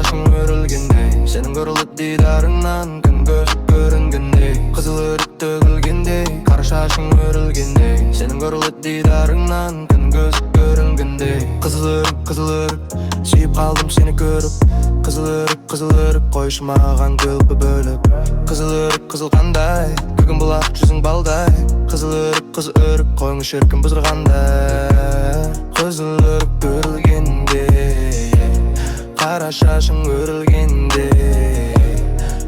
шашың өрілгендей, сенің нұрлы дидарыңнан күн көзі көрінгендей, қызыл өрік төгілгендей, қара шашың өрілгендей, сенің нұрлы дидарыңнан күн көзі көрінгендей. Қызыл өрік, сүйіп қалдым сені көріп. Қызыл өрік, қойшы маған күлкі бөліп. Қызыл өрік, қызыл қандай, күгін бұлақ жүзің балдай. Қызыл өрік, қойыңы шіркін бұзырғандай. Қызыл өрік өрілгенде, қара шашың өрілгенде,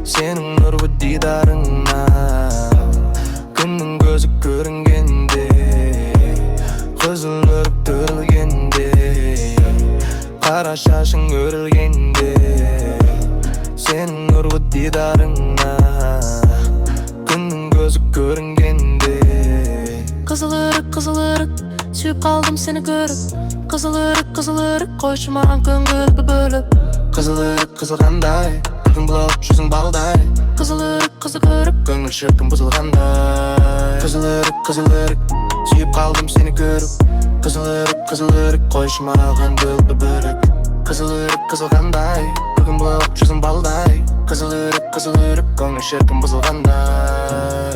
сенің нұрлы дидарыңнан күннің көзі көрінгенде. Қызыл өрік өрілгенде, қара шашың өрілгенде, сенің нұрлы дидарыңнан күннің көзі көрінгенде. Қызыл өрік, сүйіп қалдым сені көріп. Қызыл өрік, қойшы маған көңіл бөліп. Қызыл өрік, қызыл қандай, күлкің бұлап жүзің балдай. Қызыл өрік, көңіл шіркін бұзылғандай. Қызыл өрік, сүйіп қалдым сені көріп. Қызыл өрік, қойшы маған күлкі бөліп. Қызыл өрік, қызыл қандай, күлкің бұлап жүзің балдай. Қызыл өрік, көңіл шіркін бұзылғандай.